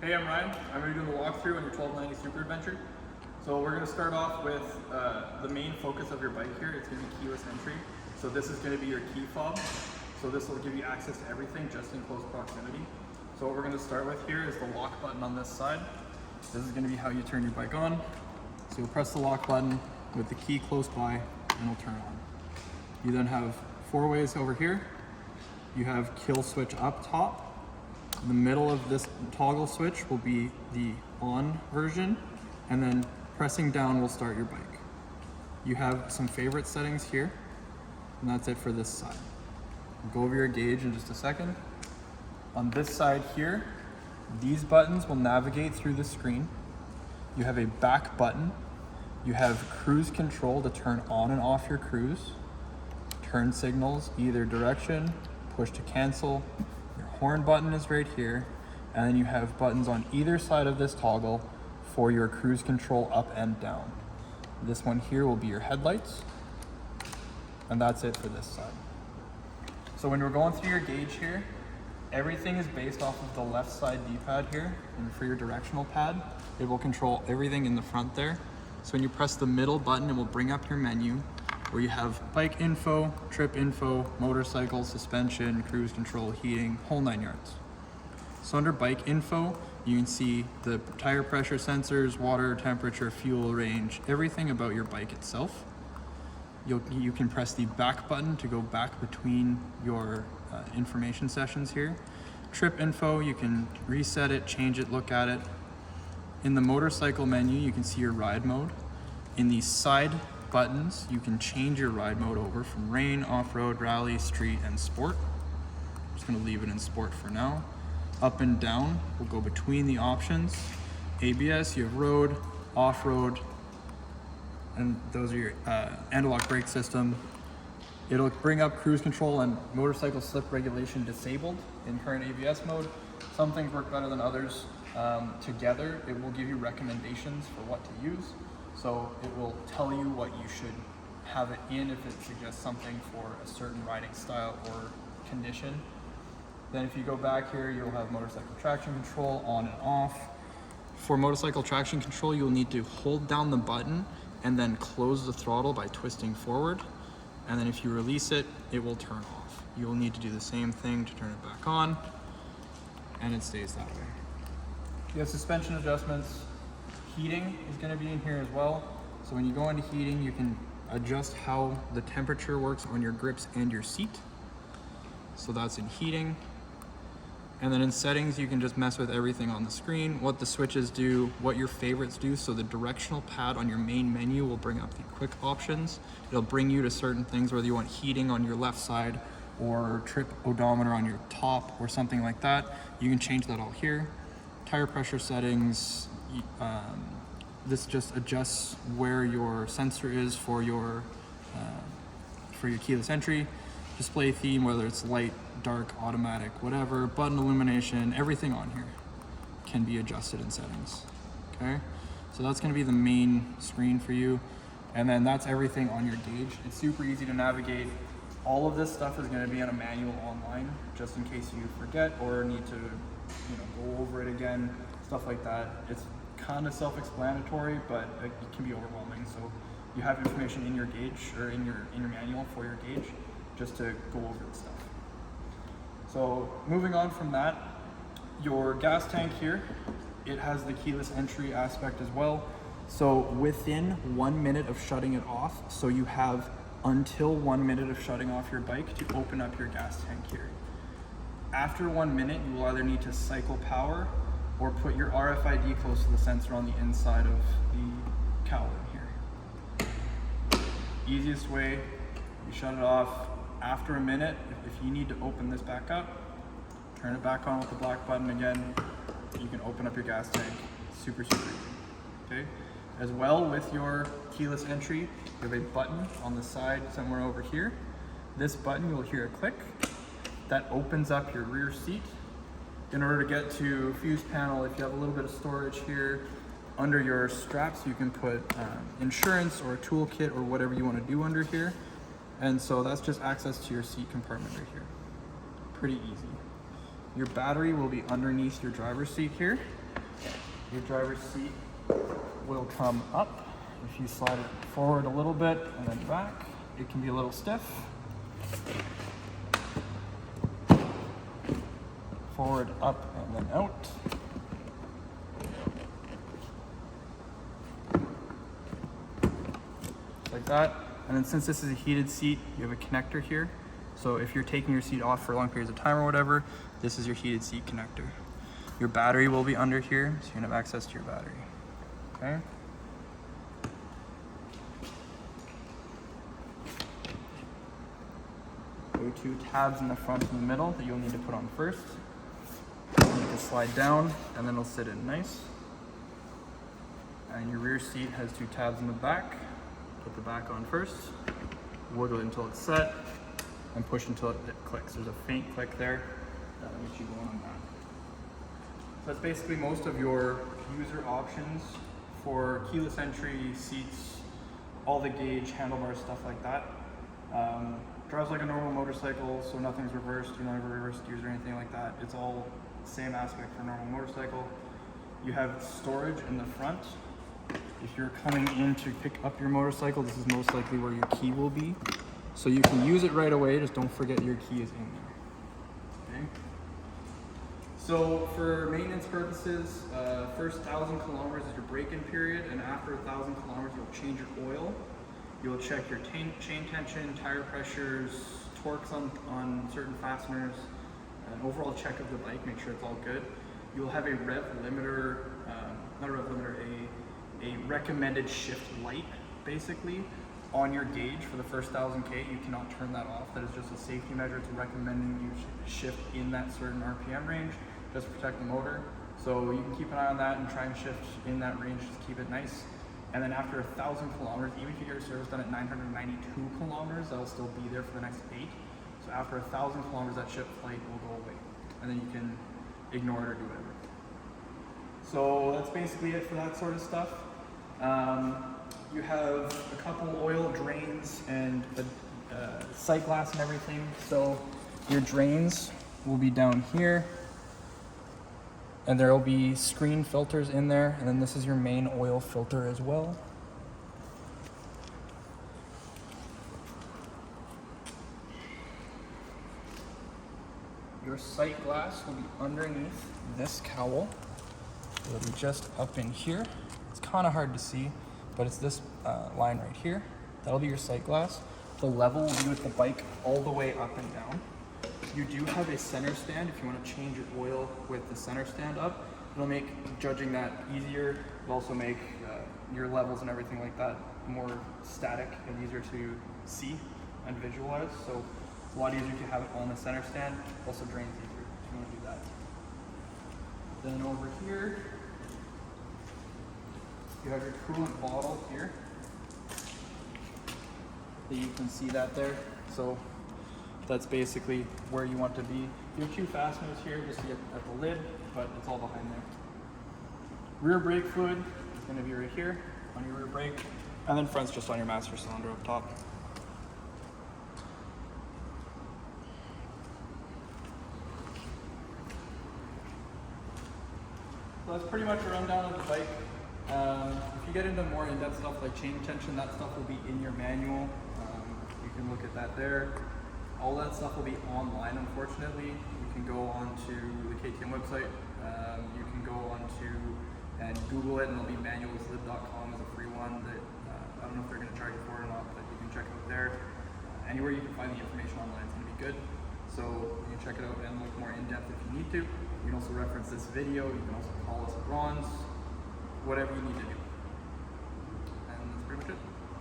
Hey, I'm Ryan. I'm going to be doing the walkthrough on your 1290 Super Adventure. So we're going to start off with the main focus of your bike here. It's going to be keyless entry. So this is going to be your key fob. So this will give you access to everything just in close proximity. So what we're going to start with here is the lock button on this side. This is going to be how you turn your bike on. So you'll press the lock button with the key close by and it'll turn on. You then have four ways over here. You have kill switch up top. The middle of this toggle switch will be the on version, and then pressing down will start your bike. You have some favorite settings here, and that's it for this side. We'll go over your gauge in just a second. On this side here, these buttons will navigate through the screen. You have a back button. You have cruise control to turn on and off your cruise. Turn signals either direction, push to cancel. Your horn button is right here, and then you have buttons on either side of this toggle for your cruise control up and down. This one here will be your headlights, and that's it for this side. So when we're going through your gauge here, everything is based off of the left side D-pad here, and for your directional pad, it will control everything in the front there. So when you press the middle button, it will bring up your menu where you have bike info, trip info, motorcycle, suspension, cruise control, heating, whole 9 yards. So under bike info, you can see the tire pressure sensors, water, temperature, fuel range, everything about your bike itself. You can press the back button to go back between your information sessions here. Trip info, you can reset it, change it, look at it. In the motorcycle menu, you can see your ride mode. In the side buttons, you can change your ride mode over from rain, off-road, rally, street, and sport. I'm just gonna leave it in sport for now. Up and down will go between the options. ABS, you have road, off-road, and those are your anti-lock brake system. It'll bring up cruise control and motorcycle slip regulation disabled in current ABS mode. Some things work better than others. Together, it will give you recommendations for what to use. So it will tell you what you should have it in if it suggests something for a certain riding style or condition. Then if you go back here, you'll have motorcycle traction control on and off. For motorcycle traction control, you'll need to hold down the button and then close the throttle by twisting forward. And then if you release it, it will turn off. You'll need to do the same thing to turn it back on, and it stays that way. You have suspension adjustments. Heating is going to be in here as well. So when you go into heating, you can adjust how the temperature works on your grips and your seat. So that's in heating. And then in settings, you can just mess with everything on the screen, what the switches do, what your favorites do. So the directional pad on your main menu will bring up the quick options. It'll bring you to certain things, whether you want heating on your left side or trip odometer on your top or something like that. You can change that all here. Tire pressure settings, this just adjusts where your sensor is for your keyless entry. Display theme, whether it's light, dark, automatic, whatever, button illumination, everything on here can be adjusted in settings, okay? So that's gonna be the main screen for you. And then that's everything on your gauge. It's super easy to navigate. All of this stuff is gonna be on a manual online, just in case you forget or need to go over it again, stuff like that. It's kind of self-explanatory, but it can be overwhelming. So you have information in your gauge or in your manual for your gauge, just to go over the stuff. So moving on from that, your gas tank here, it has the keyless entry aspect as well. So within 1 minute of shutting it off, so you have until 1 minute of shutting off your bike to open up your gas tank here. After 1 minute, you will either need to cycle power or put your RFID close to the sensor on the inside of the cowling here. Easiest way, you shut it off. After a minute, if you need to open this back up, turn it back on with the black button again, you can open up your gas tank. Super easy, okay? As well, with your keyless entry, you have a button on the side somewhere over here. This button, you'll hear a click. That opens up your rear seat. In order to get to fuse panel, if you have a little bit of storage here, under your straps, you can put insurance or a toolkit or whatever you want to do under here. And so that's just access to your seat compartment right here. Pretty easy. Your battery will be underneath your driver's seat here. Your driver's seat will come up. If you slide it forward a little bit and then back, it can be a little stiff. Forward, up, and then out. Like that. And then since this is a heated seat, you have a connector here. So if you're taking your seat off for long periods of time or whatever, this is your heated seat connector. Your battery will be under here, so you're gonna have access to your battery, okay? There are 2 tabs in the front and the middle that you'll need to put on first. You can slide down and then it'll sit in nice. And your rear seat has 2 tabs in the back. Put the back on first, wiggle it until it's set, and push until it clicks. There's a faint click there that'll get you going on that. So that's basically most of your user options for keyless entry, seats, all the gauge, handlebars, stuff like that. Drives like a normal motorcycle, so nothing's reversed. You don't have a reverse gears or anything like that. It's all the same aspect for a normal motorcycle. You have storage in the front. If you're coming in to pick up your motorcycle, this is most likely where your key will be. So you can use it right away, just don't forget your key is in there. Okay? So for maintenance purposes, first 1,000 kilometers is your break-in period, and after 1,000 kilometers, you'll change your oil. You'll check your chain tension, tire pressures, torques on certain fasteners, an overall check of the bike, make sure it's all good. You'll have a rev limiter, not a rev limiter, a recommended shift light, basically, on your gauge for the first 1,000K. You cannot turn that off. That is just a safety measure. It's recommending you shift in that certain RPM range just to protect the motor. So you can keep an eye on that and try and shift in that range, just keep it nice. And then after 1,000 kilometers, even if you get your service done at 992 kilometers, that'll still be there for the next 8. So after 1,000 kilometers, that shift light will go away. And then you can ignore it or do whatever. So that's basically it for that sort of stuff. You have a couple oil drains and a sight glass and everything. So your drains will be down here, and there will be screen filters in there, and then this is your main oil filter as well. Your sight glass will be underneath this cowl. It'll be just up in here. It's kind of hard to see, but it's this line right here. That'll be your sight glass. The level will be with the bike all the way up and down. You do have a center stand if you want to change your oil with the center stand up. It'll make judging that easier. It'll also make your levels and everything like that more static and easier to see and visualize. So it's a lot easier to have it on the center stand. Also drains easier if you want to do that. Then over here, you have your coolant bottle here. You can see that there. So that's basically where you want to be. You have 2 fasteners here just to get at the lid, but it's all behind there. Rear brake fluid is going to be right here on your rear brake, and then front's just on your master cylinder up top. So that's pretty much a rundown of the bike. If you get into more in-depth stuff like chain tension, that stuff will be in your manual. You can look at that there. All that stuff will be online, unfortunately. You can go onto the KTM website. You can go onto and Google it, and it'll be manualslib.com as a free one that I don't know if they're going to charge you for it or not, but you can check it out there. Anywhere you can find the information online is going to be good. So you can check it out and look more in-depth if you need to. You can also reference this video. You can also call us at Ron's, whatever you need to do. And that's pretty much it.